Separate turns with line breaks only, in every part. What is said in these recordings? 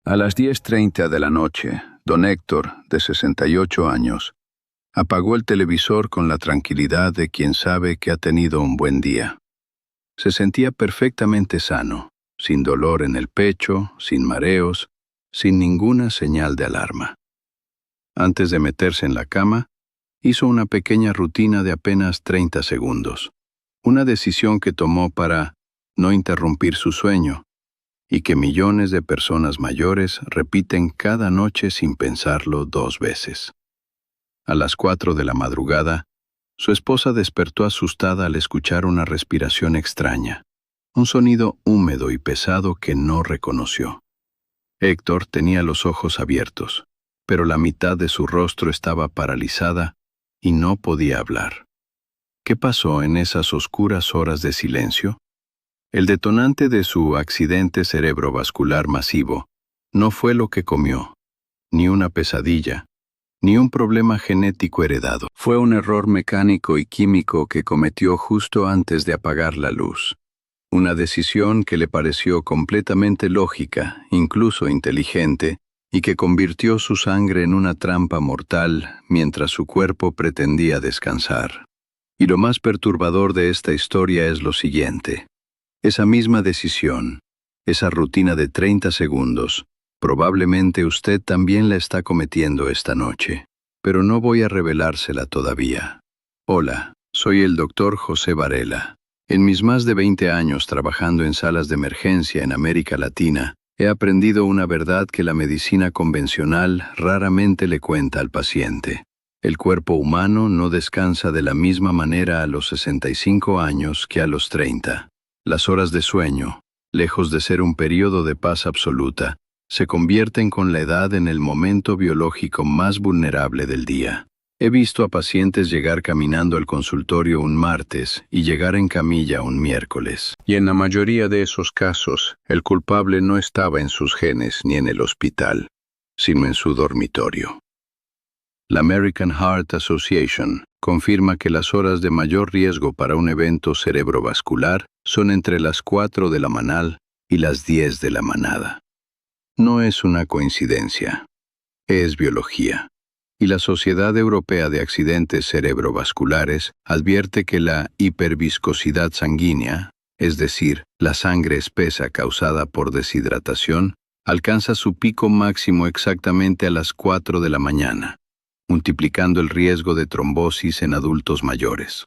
A las 10:30 de la noche, don Héctor, de 68 años, apagó el televisor con la tranquilidad de quien sabe que ha tenido un buen día. Se sentía perfectamente sano, sin dolor en el pecho, sin mareos, sin ninguna señal de alarma. Antes de meterse en la cama, hizo una pequeña rutina de apenas 30 segundos, una decisión que tomó para no interrumpir su sueño, y que millones de personas mayores repiten cada noche sin pensarlo 2 veces. A las 4 de la madrugada, su esposa despertó asustada al escuchar una respiración extraña, un sonido húmedo y pesado que no reconoció. Héctor tenía los ojos abiertos, pero la mitad de su rostro estaba paralizada y no podía hablar. ¿Qué pasó en esas oscuras horas de silencio? El detonante de su accidente cerebrovascular masivo no fue lo que comió, ni una pesadilla, ni un problema genético heredado. Fue un error mecánico y químico que cometió justo antes de apagar la luz. Una decisión que le pareció completamente lógica, incluso inteligente, y que convirtió su sangre en una trampa mortal mientras su cuerpo pretendía descansar. Y lo más perturbador de esta historia es lo siguiente. Esa misma decisión, esa rutina de 30 segundos, probablemente usted también la está cometiendo esta noche, pero no voy a revelársela todavía. Hola, soy el Dr. José Varela. En mis más de 20 años trabajando en salas de emergencia en América Latina, he aprendido una verdad que la medicina convencional raramente le cuenta al paciente. El cuerpo humano no descansa de la misma manera a los 65 años que a los 30. Las horas de sueño, lejos de ser un periodo de paz absoluta, se convierten con la edad en el momento biológico más vulnerable del día. He visto a pacientes llegar caminando al consultorio un martes y llegar en camilla un miércoles. Y en la mayoría de esos casos, el culpable no estaba en sus genes ni en el hospital, sino en su dormitorio. La American Heart Association confirma que las horas de mayor riesgo para un evento cerebrovascular son entre las 4 de la mañana y las 10 de la manada. No es una coincidencia, es biología. Y la Sociedad Europea de Accidentes Cerebrovasculares advierte que la hiperviscosidad sanguínea, es decir, la sangre espesa causada por deshidratación, alcanza su pico máximo exactamente a las 4 de la mañana, multiplicando el riesgo de trombosis en adultos mayores.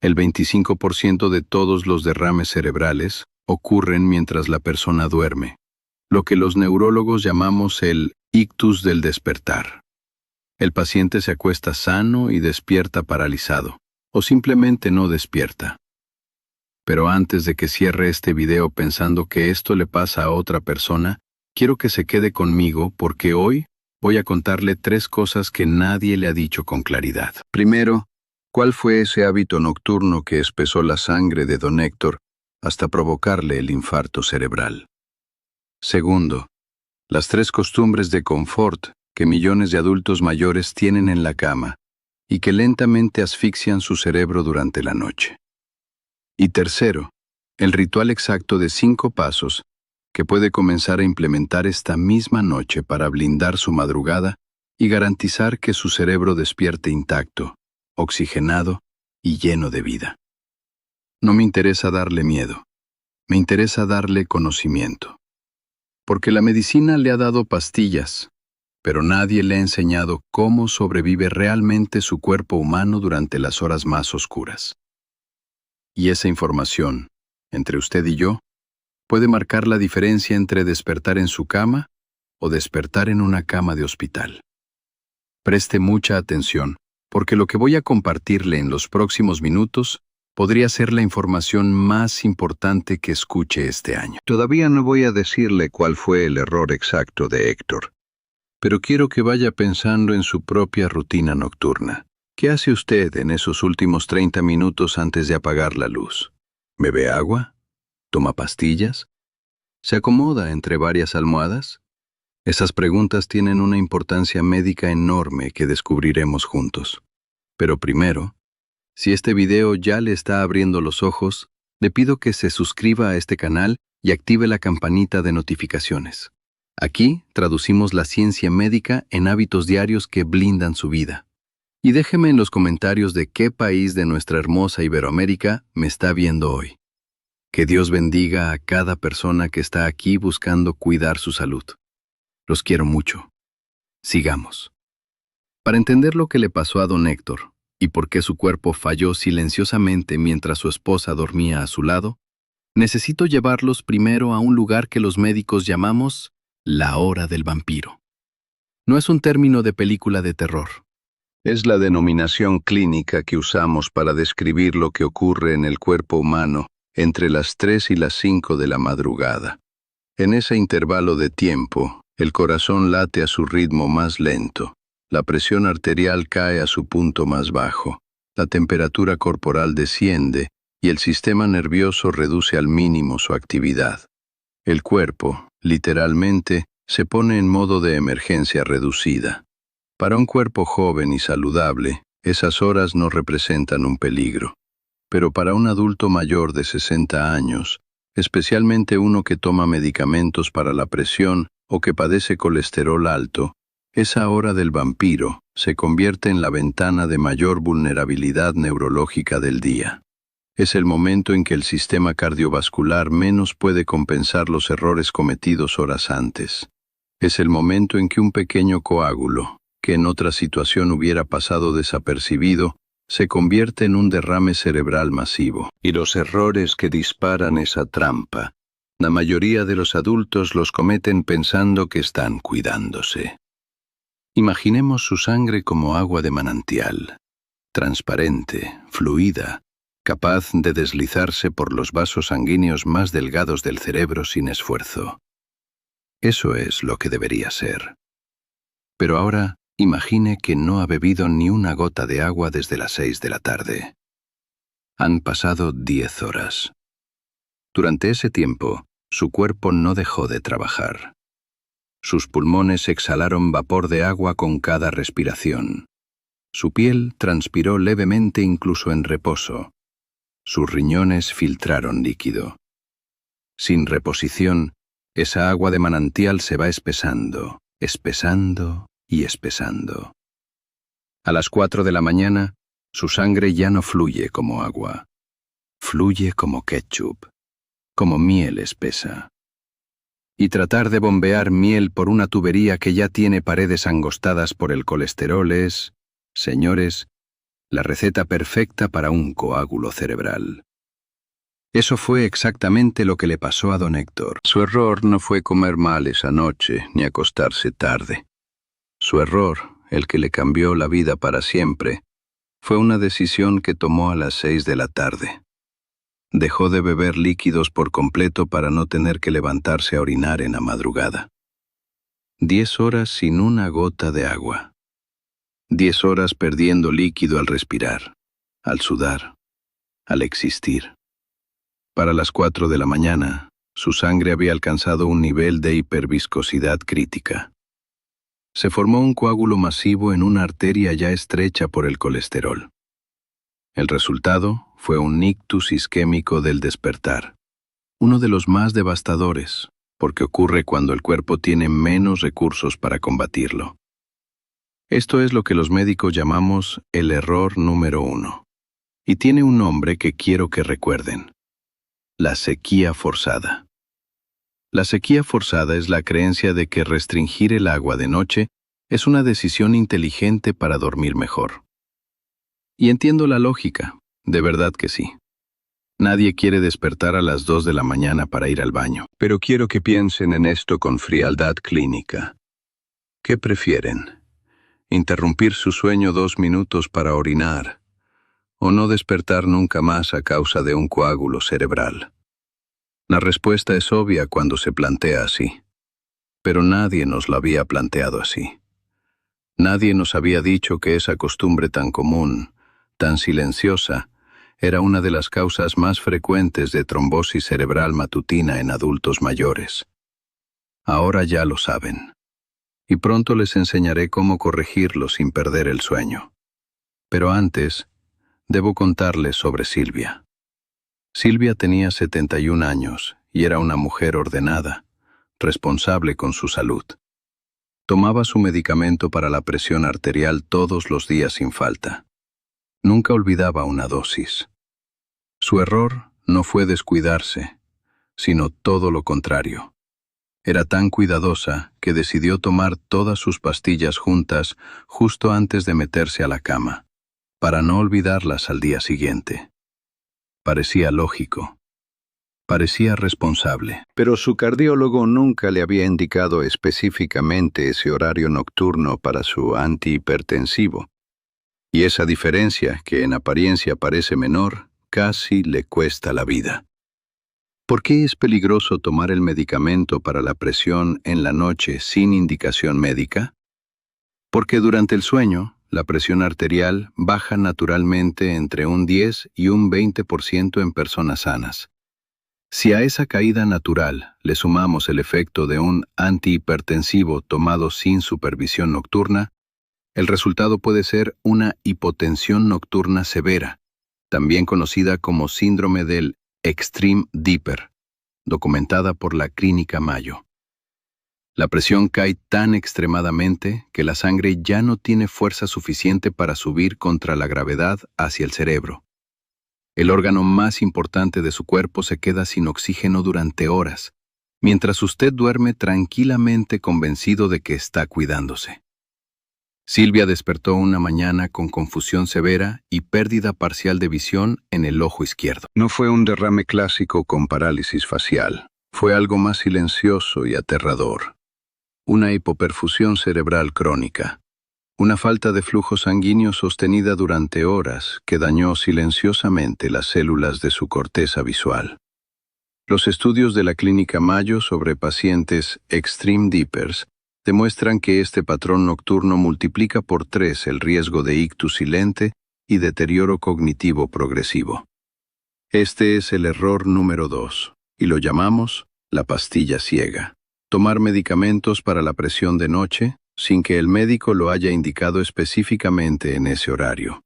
El 25% de todos los derrames cerebrales ocurren mientras la persona duerme, lo que los neurólogos llamamos el ictus del despertar. El paciente se acuesta sano y despierta paralizado, o simplemente no despierta. Pero antes de que cierre este video pensando que esto le pasa a otra persona, quiero que se quede conmigo porque hoy voy a contarle 3 cosas que nadie le ha dicho con claridad. Primero, ¿cuál fue ese hábito nocturno que espesó la sangre de don Héctor hasta provocarle el infarto cerebral? Segundo, las 3 costumbres de confort que millones de adultos mayores tienen en la cama y que lentamente asfixian su cerebro durante la noche. Y tercero, el ritual exacto de 5 pasos que puede comenzar a implementar esta misma noche para blindar su madrugada y garantizar que su cerebro despierte intacto, oxigenado y lleno de vida. No me interesa darle miedo, me interesa darle conocimiento. Porque la medicina le ha dado pastillas, pero nadie le ha enseñado cómo sobrevive realmente su cuerpo humano durante las horas más oscuras. Y esa información, entre usted y yo, puede marcar la diferencia entre despertar en su cama o despertar en una cama de hospital. Preste mucha atención, porque lo que voy a compartirle en los próximos minutos podría ser la información más importante que escuche este año. Todavía no voy a decirle cuál fue el error exacto de Héctor, pero quiero que vaya pensando en su propia rutina nocturna. ¿Qué hace usted en esos últimos 30 minutos antes de apagar la luz? ¿Bebe agua? ¿Toma pastillas? ¿Se acomoda entre varias almohadas? Esas preguntas tienen una importancia médica enorme que descubriremos juntos. Pero primero, si este video ya le está abriendo los ojos, le pido que se suscriba a este canal y active la campanita de notificaciones.
Aquí traducimos la ciencia médica en hábitos diarios que blindan su vida. Y déjeme en los comentarios de qué país de nuestra hermosa Iberoamérica me está viendo hoy. Que Dios bendiga a cada persona que está aquí buscando cuidar su salud. Los quiero mucho. Sigamos. Para entender lo que le pasó a don Héctor y por qué su cuerpo falló silenciosamente mientras su esposa dormía a su lado, necesito llevarlos primero a un lugar que los médicos llamamos la hora del vampiro. No es un término de película de terror.
Es la denominación clínica que usamos para describir lo que ocurre en el cuerpo humano entre las 3 y las 5 de la madrugada. En ese intervalo de tiempo, el corazón late a su ritmo más lento, la presión arterial cae a su punto más bajo, la temperatura corporal desciende y el sistema nervioso reduce al mínimo su actividad. El cuerpo, literalmente, se pone en modo de emergencia reducida. Para un cuerpo joven y saludable, esas horas no representan un peligro. Pero para un adulto mayor de 60 años, especialmente uno que toma medicamentos para la presión o que padece colesterol alto, esa hora del vampiro se convierte en la ventana de mayor vulnerabilidad neurológica del día. Es el momento en que el sistema cardiovascular menos puede compensar los errores cometidos horas antes. Es el momento en que un pequeño coágulo, que en otra situación hubiera pasado desapercibido, se convierte en un derrame cerebral masivo. Y los errores que disparan esa trampa, la mayoría de los adultos los cometen pensando que están cuidándose. Imaginemos su sangre como agua de manantial, transparente, fluida, capaz de deslizarse por los vasos sanguíneos más delgados del cerebro sin esfuerzo. Eso es lo que debería ser. Pero ahora, imagine que no ha bebido ni una gota de agua desde las 6 de la tarde. Han pasado 10 horas. Durante ese tiempo, su cuerpo no dejó de trabajar. Sus pulmones exhalaron vapor de agua con cada respiración. Su piel transpiró levemente incluso en reposo. Sus riñones filtraron líquido. Sin reposición, esa agua de manantial se va espesando, espesando y espesando. A las 4 de la mañana, su sangre ya no fluye como agua. Fluye como ketchup, como miel espesa. Y tratar de bombear miel por una tubería que ya tiene paredes angostadas por el colesterol es, señores, la receta perfecta para un coágulo cerebral. Eso fue exactamente lo que le pasó a don Héctor. Su error no fue comer mal esa noche ni acostarse tarde. Su error, el que le cambió la vida para siempre, fue una decisión que tomó a las 6 de la tarde. Dejó de beber líquidos por completo para no tener que levantarse a orinar en la madrugada. 10 horas sin una gota de agua. 10 horas perdiendo líquido al respirar, al sudar, al existir. Para las 4 de la mañana, su sangre había alcanzado un nivel de hiperviscosidad crítica. Se formó un coágulo masivo en una arteria ya estrecha por el colesterol. El resultado fue un ictus isquémico del despertar, uno de los más devastadores, porque ocurre cuando el cuerpo tiene menos recursos para combatirlo. Esto es lo que los médicos llamamos el error número 1, y tiene un nombre que quiero que recuerden: la sequía forzada. La sequía forzada es la creencia de que restringir el agua de noche es una decisión inteligente para dormir mejor. Y entiendo la lógica, de verdad que sí. Nadie quiere despertar a las 2 de la mañana para ir al baño. Pero quiero que piensen en esto con frialdad clínica. ¿Qué prefieren? ¿Interrumpir su sueño 2 minutos para orinar? ¿O no despertar nunca más a causa de un coágulo cerebral? La respuesta es obvia cuando se plantea así. Pero nadie nos lo había planteado así. Nadie nos había dicho que esa costumbre tan común, tan silenciosa, era una de las causas más frecuentes de trombosis cerebral matutina en adultos mayores. Ahora ya lo saben. Y pronto les enseñaré cómo corregirlo sin perder el sueño. Pero antes, debo contarles sobre Silvia. Silvia tenía 71 años y era una mujer ordenada, responsable con su salud. Tomaba su medicamento para la presión arterial todos los días sin falta. Nunca olvidaba una dosis. Su error no fue descuidarse, sino todo lo contrario. Era tan cuidadosa que decidió tomar todas sus pastillas juntas justo antes de meterse a la cama, para no olvidarlas al día siguiente. Parecía lógico. Parecía responsable. Pero su cardiólogo nunca le había indicado específicamente ese horario nocturno para su antihipertensivo. Y esa diferencia, que en apariencia parece menor, casi le cuesta la vida. ¿Por qué es peligroso tomar el medicamento para la presión en la noche sin indicación médica? Porque durante el sueño, la presión arterial baja naturalmente entre un 10 y un 20% en personas sanas. Si a esa caída natural le sumamos el efecto de un antihipertensivo tomado sin supervisión nocturna, el resultado puede ser una hipotensión nocturna severa, también conocida como síndrome del Extreme Dipper, documentada por la Clínica Mayo. La presión cae tan extremadamente que la sangre ya no tiene fuerza suficiente para subir contra la gravedad hacia el cerebro. El órgano más importante de su cuerpo se queda sin oxígeno durante horas, mientras usted duerme tranquilamente convencido de que está cuidándose. Silvia despertó una mañana con confusión severa y pérdida parcial de visión en el ojo izquierdo. No fue un derrame clásico con parálisis facial. Fue algo más silencioso y aterrador. Una hipoperfusión cerebral crónica. Una falta de flujo sanguíneo sostenida durante horas que dañó silenciosamente las células de su corteza visual. Los estudios de la Clínica Mayo sobre pacientes Extreme Dippers demuestran que este patrón nocturno multiplica por 3 el riesgo de ictus silente y deterioro cognitivo progresivo. Este es el error número 2, y lo llamamos la pastilla ciega. Tomar medicamentos para la presión de noche sin que el médico lo haya indicado específicamente en ese horario.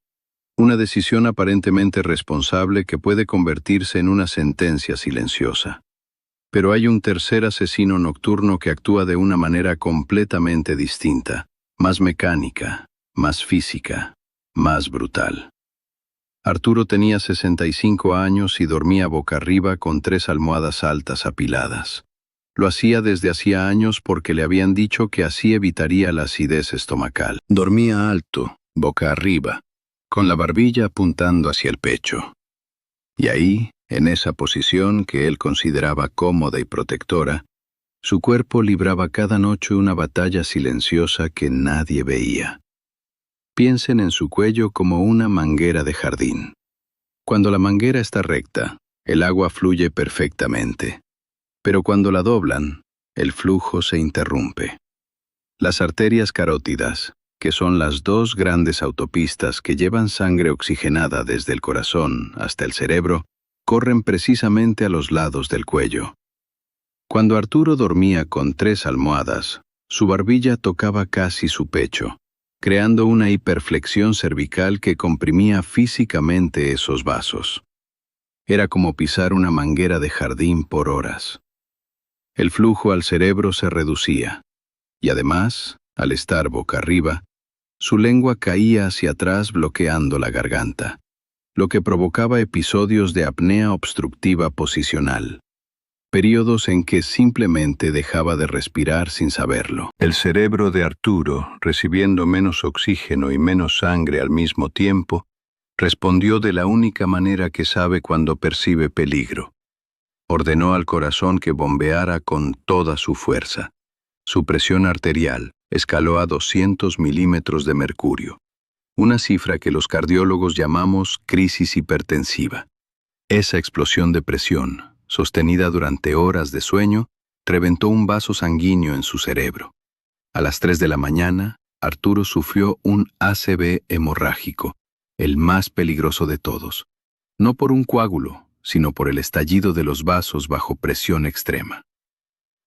Una decisión aparentemente responsable que puede convertirse en una sentencia silenciosa. Pero hay un tercer asesino nocturno que actúa de una manera completamente distinta, más mecánica, más física, más brutal. Arturo tenía 65 años y dormía boca arriba con 3 almohadas altas apiladas. Lo hacía desde hacía años porque le habían dicho que así evitaría la acidez estomacal. Dormía alto, boca arriba, con la barbilla apuntando hacia el pecho. Y ahí, en esa posición que él consideraba cómoda y protectora, su cuerpo libraba cada noche una batalla silenciosa que nadie veía. Piensen en su cuello como una manguera de jardín. Cuando la manguera está recta, el agua fluye perfectamente. Pero cuando la doblan, el flujo se interrumpe. Las arterias carótidas, que son las 2 grandes autopistas que llevan sangre oxigenada desde el corazón hasta el cerebro, corren precisamente a los lados del cuello. Cuando Arturo dormía con 3 almohadas, su barbilla tocaba casi su pecho, creando una hiperflexión cervical que comprimía físicamente esos vasos. Era como pisar una manguera de jardín por horas. El flujo al cerebro se reducía, y además, al estar boca arriba, su lengua caía hacia atrás bloqueando la garganta, lo que provocaba episodios de apnea obstructiva posicional, períodos en que simplemente dejaba de respirar sin saberlo. El cerebro de Arturo, recibiendo menos oxígeno y menos sangre al mismo tiempo, respondió de la única manera que sabe cuando percibe peligro. Ordenó al corazón que bombeara con toda su fuerza. Su presión arterial escaló a 200 milímetros de mercurio, una cifra que los cardiólogos llamamos crisis hipertensiva. Esa explosión de presión, sostenida durante horas de sueño, reventó un vaso sanguíneo en su cerebro. A las 3 de la mañana, Arturo sufrió un ACV hemorrágico, el más peligroso de todos, no por un coágulo, sino por el estallido de los vasos bajo presión extrema.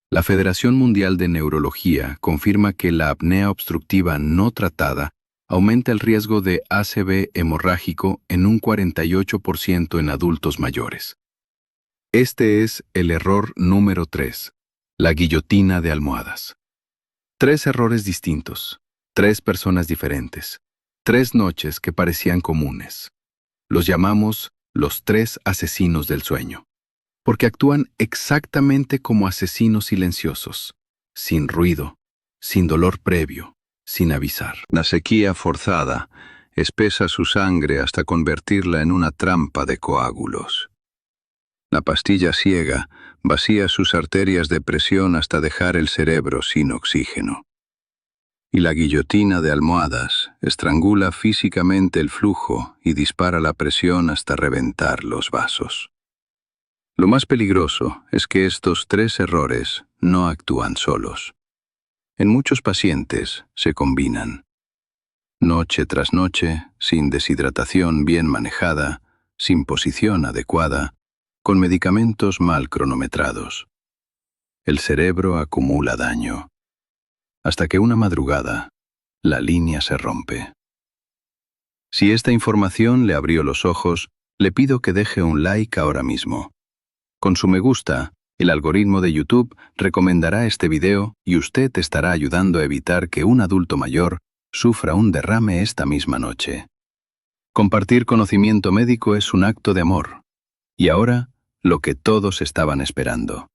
La Federación Mundial de Neurología confirma que la apnea obstructiva no tratada aumenta el riesgo de ACV hemorrágico en un 48% en adultos mayores. Este es el error número 3.
La guillotina de almohadas. 3 errores distintos, 3 personas diferentes, 3 noches que parecían comunes. Los llamamos los 3 asesinos del sueño, porque actúan exactamente como asesinos silenciosos, sin ruido, sin dolor previo, sin avisar.
La sequía forzada espesa su sangre hasta convertirla en una trampa de coágulos. La pastilla ciega vacía sus arterias de presión hasta dejar el cerebro sin oxígeno. Y la guillotina de almohadas estrangula físicamente el flujo y dispara la presión hasta reventar los vasos. Lo más peligroso es que estos 3 errores no actúan solos. En muchos pacientes se combinan. Noche tras noche, sin deshidratación bien manejada, sin posición adecuada, con medicamentos mal cronometrados. El cerebro acumula daño. Hasta que una madrugada, la línea se rompe. Si esta información le abrió los ojos, le pido que deje un like ahora mismo. Con su me gusta, el algoritmo de YouTube recomendará este video y usted estará ayudando a evitar que un adulto mayor sufra un derrame esta misma noche. Compartir conocimiento médico es un acto de amor. Y ahora, lo que todos estaban esperando.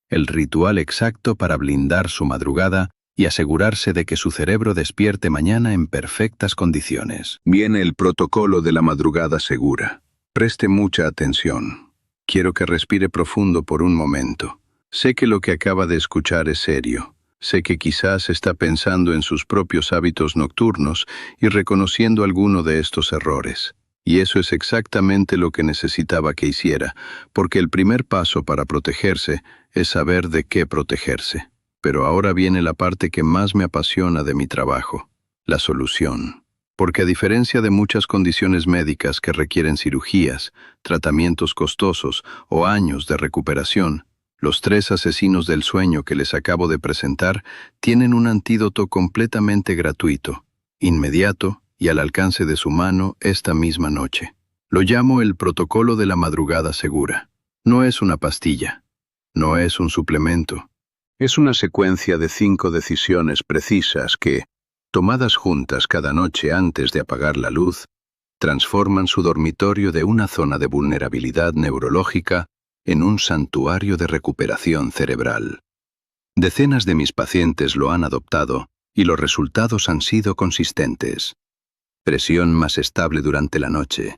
El ritual exacto para blindar su madrugada y asegurarse de que su cerebro despierte mañana en perfectas condiciones. Viene el protocolo de la madrugada segura. Preste mucha atención. Quiero que respire profundo por un momento. Sé que lo que acaba de escuchar es serio. Sé que quizás está pensando en sus propios hábitos nocturnos y reconociendo alguno de estos errores. Y eso es exactamente lo que necesitaba que hiciera, porque el primer paso para protegerse es saber de qué protegerse. Pero ahora viene la parte que más me apasiona de mi trabajo, la solución. Porque a diferencia de muchas condiciones médicas que requieren cirugías, tratamientos costosos o años de recuperación, los 3 asesinos del sueño que les acabo de presentar tienen un antídoto completamente gratuito, inmediato y al alcance de su mano esta misma noche. Lo llamo el protocolo de la madrugada segura. No es una pastilla, no es un suplemento. Es una secuencia de 5 decisiones precisas que, tomadas juntas cada noche antes de apagar la luz, transforman su dormitorio de una zona de vulnerabilidad neurológica en un santuario de recuperación cerebral. Decenas de mis pacientes lo han adoptado y los resultados han sido consistentes. Presión más estable durante la noche,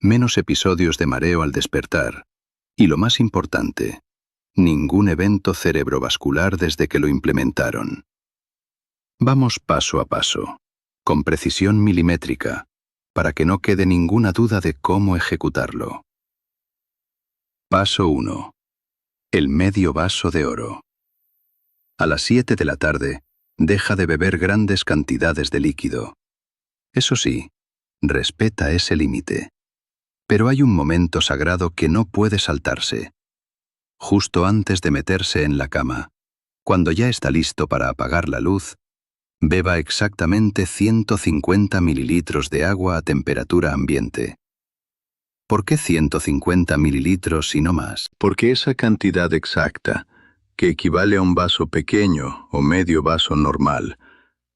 menos episodios de mareo al despertar y, lo más importante, ningún evento cerebrovascular desde que lo implementaron. Vamos paso a paso, con precisión milimétrica, para que no quede ninguna duda de cómo ejecutarlo. Paso 1. El medio vaso de oro. A las 7 de la tarde, deja de beber grandes cantidades de líquido. Eso sí, respeta ese límite. Pero hay un momento sagrado que no puede saltarse. Justo antes de meterse en la cama, cuando ya está listo para apagar la luz, beba exactamente 150 mililitros de agua a temperatura ambiente. ¿Por qué 150 mililitros y no más? Porque esa cantidad exacta, que equivale a un vaso pequeño o medio vaso normal,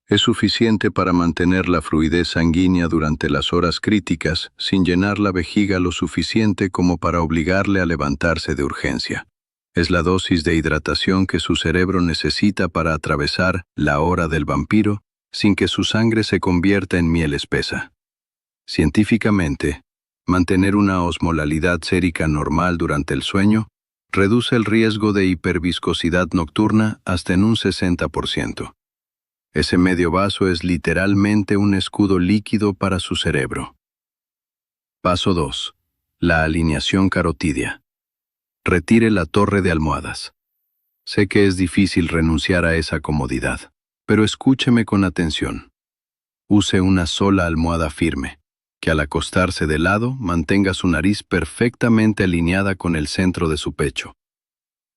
es suficiente para mantener la fluidez sanguínea durante las horas críticas sin llenar la vejiga lo suficiente como para obligarle a levantarse de urgencia. Es la dosis de hidratación que su cerebro necesita para atravesar la hora del vampiro sin que su sangre se convierta en miel espesa. Científicamente, mantener una osmolalidad sérica normal durante el sueño reduce el riesgo de hiperviscosidad nocturna hasta en un 60%. Ese medio vaso es literalmente un escudo líquido para su cerebro. Paso 2. La alineación carotídea. Retire la torre de almohadas. Sé que es difícil renunciar a esa comodidad, pero escúcheme con atención. Use una sola almohada firme, que al acostarse de lado mantenga su nariz perfectamente alineada con el centro de su pecho.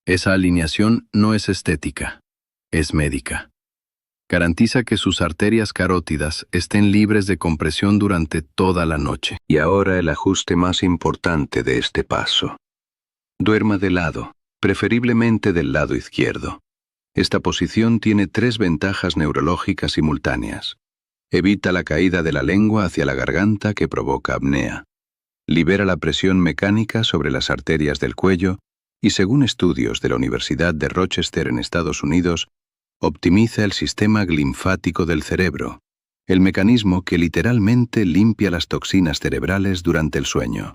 Esa alineación no es estética, es médica. Garantiza que sus arterias carótidas estén libres de compresión durante toda la noche. Y ahora el ajuste más importante de este paso. Duerma de lado, preferiblemente del lado izquierdo. Esta posición tiene 3 ventajas neurológicas simultáneas. Evita la caída de la lengua hacia la garganta que provoca apnea. Libera la presión mecánica sobre las arterias del cuello y, según estudios de la Universidad de Rochester en Estados Unidos, optimiza el sistema linfático del cerebro, el mecanismo que literalmente limpia las toxinas cerebrales durante el sueño.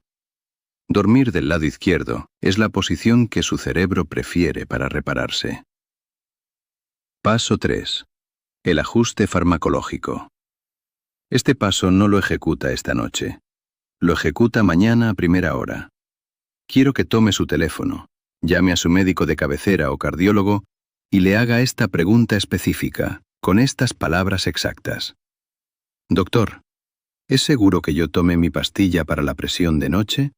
Dormir del lado izquierdo es la posición que su cerebro prefiere para repararse. Paso 3. El ajuste farmacológico. Este paso no lo ejecuta esta noche. Lo ejecuta mañana a primera hora. Quiero que tome su teléfono, llame a su médico de cabecera o cardiólogo y le haga esta pregunta específica, con estas palabras exactas. Doctor, ¿es seguro que yo tome mi pastilla para la presión de noche?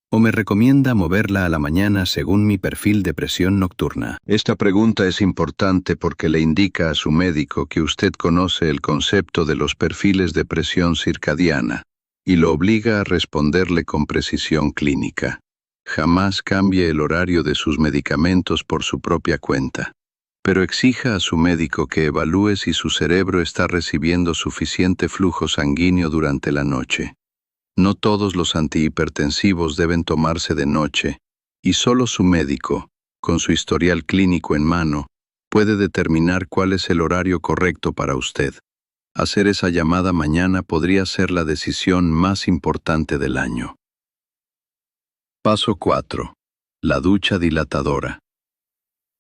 ¿O me recomienda moverla a la mañana según mi perfil de presión nocturna? Esta pregunta es importante porque le indica a su médico que usted conoce el concepto de los perfiles de presión circadiana y lo obliga a responderle con precisión clínica. Jamás cambie el horario de sus medicamentos por su propia cuenta, pero exija a su médico que evalúe si su cerebro está recibiendo suficiente flujo sanguíneo durante la noche. No todos los antihipertensivos deben tomarse de noche, y solo su médico, con su historial clínico en mano, puede determinar cuál es el horario correcto para usted. Hacer esa llamada mañana podría ser la decisión más importante del año. Paso 4. La ducha dilatadora.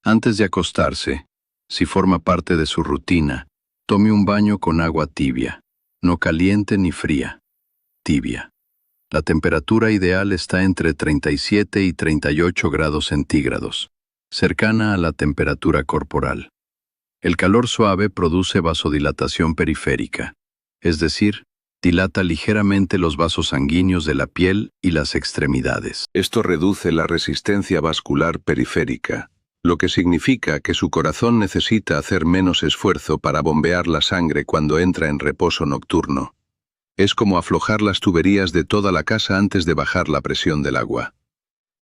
Antes de acostarse, si forma parte de su rutina, tome un baño con agua tibia, no caliente ni fría. Tibia. La temperatura ideal está entre 37 y 38 grados centígrados, cercana a la temperatura corporal. El calor suave produce vasodilatación periférica, es decir, dilata ligeramente los vasos sanguíneos de la piel y las extremidades. Esto reduce la resistencia vascular periférica, lo que significa que su corazón necesita hacer menos esfuerzo para bombear la sangre cuando entra en reposo nocturno. Es como aflojar las tuberías de toda la casa antes de bajar la presión del agua.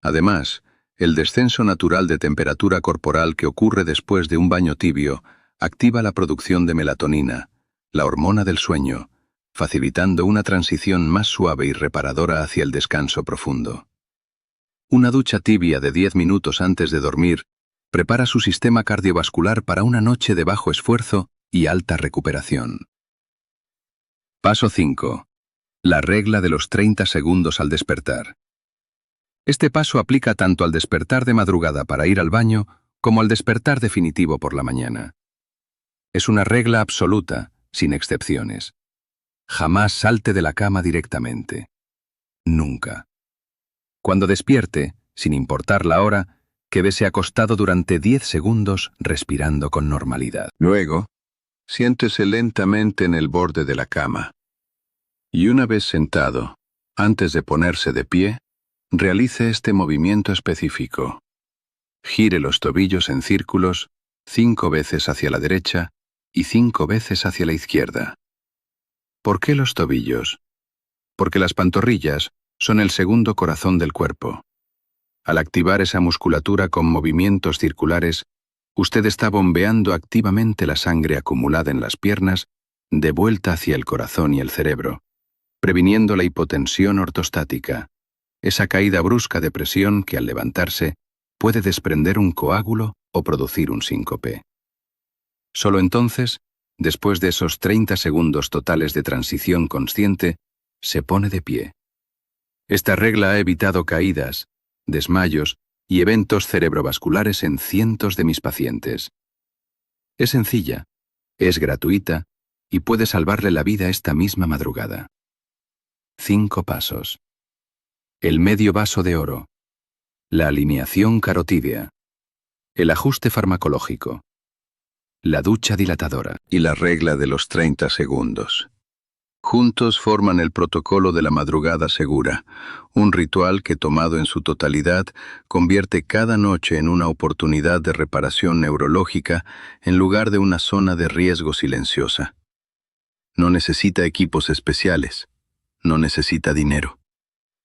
Además, el descenso natural de temperatura corporal que ocurre después de un baño tibio activa la producción de melatonina, la hormona del sueño, facilitando una transición más suave y reparadora hacia el descanso profundo. Una ducha tibia de 10 minutos antes de dormir prepara su sistema cardiovascular para una noche de bajo esfuerzo y alta recuperación. Paso 5. La regla de los 30 segundos al despertar. Este paso aplica tanto al despertar de madrugada para ir al baño como al despertar definitivo por la mañana. Es una regla absoluta, sin excepciones. Jamás salte de la cama directamente. Nunca. Cuando despierte, sin importar la hora, quédese acostado durante 10 segundos respirando con normalidad. Luego, siéntese lentamente en el borde de la cama. Y una vez sentado, antes de ponerse de pie, realice este movimiento específico. Gire los tobillos en círculos 5 veces hacia la derecha y 5 veces hacia la izquierda. ¿Por qué los tobillos? Porque las pantorrillas son el segundo corazón del cuerpo. Al activar esa musculatura con movimientos circulares, usted está bombeando activamente la sangre acumulada en las piernas de vuelta hacia el corazón y el cerebro, previniendo la hipotensión ortostática, esa caída brusca de presión que al levantarse puede desprender un coágulo o producir un síncope. Solo entonces, después de esos 30 segundos totales de transición consciente, se pone de pie. Esta regla ha evitado caídas, desmayos y eventos cerebrovasculares en cientos de mis pacientes. Es sencilla, es gratuita y puede salvarle la vida esta misma madrugada. 5 pasos. El medio vaso de oro. La alineación carotídea. El ajuste farmacológico. La ducha dilatadora. Y la regla de los 30 segundos. Juntos forman el protocolo de la madrugada segura, un ritual que tomado en su totalidad convierte cada noche en una oportunidad de reparación neurológica en lugar de una zona de riesgo silenciosa. No necesita equipos especiales, no necesita dinero.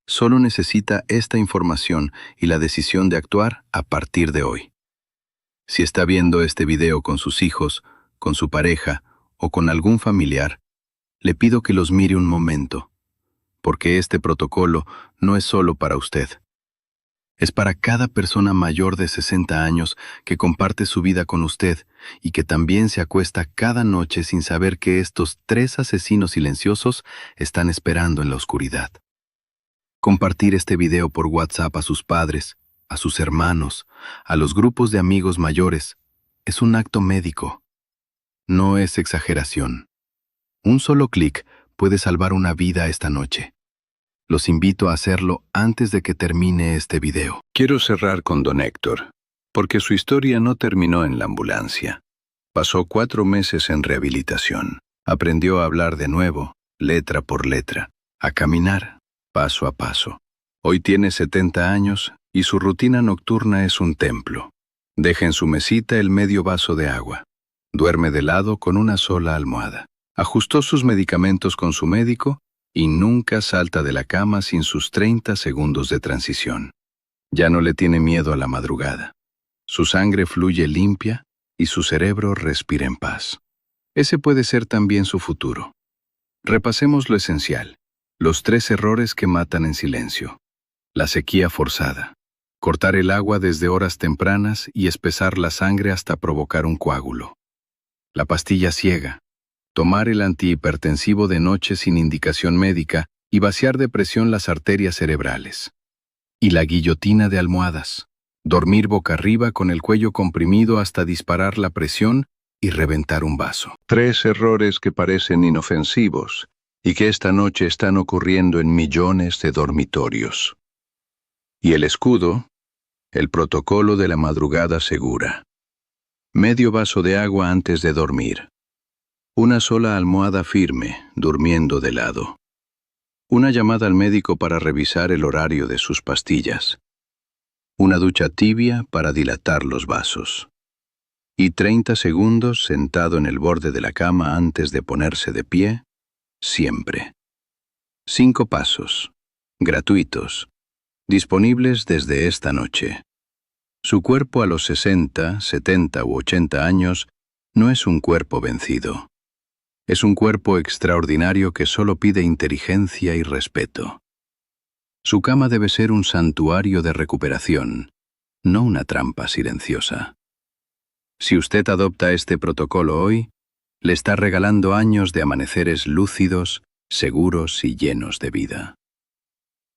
Solo necesita esta información y la decisión de actuar a partir de hoy. Si está viendo este video con sus hijos, con su pareja o con algún familiar, le pido que los mire un momento, porque este protocolo no es solo para usted. Es para cada persona mayor de 60 años que comparte su vida con usted y que también se acuesta cada noche sin saber que estos 3 asesinos silenciosos están esperando en la oscuridad. Compartir este video por WhatsApp a sus padres, a sus hermanos, a los grupos de amigos mayores, es un acto médico. No es exageración. Un solo clic puede salvar una vida esta noche. Los invito a hacerlo antes de que termine este video.
Quiero cerrar con don Héctor, porque su historia no terminó en la ambulancia. Pasó 4 meses en rehabilitación. Aprendió a hablar de nuevo, letra por letra, a caminar, paso a paso. Hoy tiene 70 años y su rutina nocturna es un templo. Deja en su mesita el medio vaso de agua. Duerme de lado con una sola almohada. Ajustó sus medicamentos con su médico y nunca salta de la cama sin sus 30 segundos de transición. Ya no le tiene miedo a la madrugada. Su sangre fluye limpia y su cerebro respira en paz. Ese puede ser también su futuro. Repasemos lo esencial. Los 3 errores que matan en silencio. La sequía forzada. Cortar el agua desde horas tempranas y espesar la sangre hasta provocar un coágulo. La pastilla ciega. Tomar el antihipertensivo de noche sin indicación médica y vaciar de presión las arterias cerebrales. Y la guillotina de almohadas. Dormir boca arriba con el cuello comprimido hasta disparar la presión y reventar un vaso. 3 errores que parecen inofensivos y que esta noche están ocurriendo en millones de dormitorios. Y el escudo, el protocolo de la madrugada segura. Medio vaso de agua antes de dormir. Una sola almohada firme, durmiendo de lado. Una llamada al médico para revisar el horario de sus pastillas. Una ducha tibia para dilatar los vasos. Y 30 segundos sentado en el borde de la cama antes de ponerse de pie, siempre. 5 pasos, gratuitos, disponibles desde esta noche. Su cuerpo a los 60, 70 u 80 años no es un cuerpo vencido. Es un cuerpo extraordinario que solo pide inteligencia y respeto. Su cama debe ser un santuario de recuperación, no una trampa silenciosa. Si usted adopta este protocolo hoy, le está regalando años de amaneceres lúcidos, seguros y llenos de vida.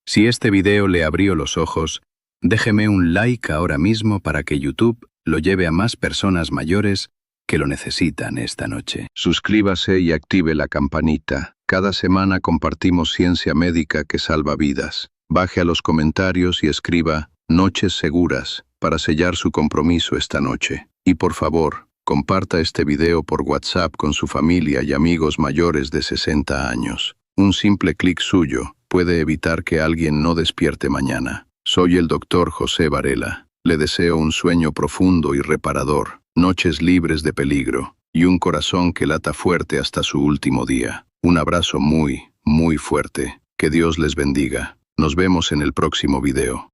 Si este video le abrió los ojos, déjeme un like ahora mismo para que YouTube lo lleve a más personas mayores que lo necesitan esta noche. Suscríbase y active la campanita. Cada semana compartimos ciencia médica que salva vidas. Baje a los comentarios y escriba "Noches seguras" para sellar su compromiso esta noche. Y por favor, comparta este video por WhatsApp con su familia y amigos mayores de 60 años. Un simple clic suyo puede evitar que alguien no despierte mañana. Soy el Dr. José Varela. Le deseo un sueño profundo y reparador, noches libres de peligro y un corazón que lata fuerte hasta su último día. Un abrazo muy, muy fuerte. Que Dios les bendiga. Nos vemos en el próximo video.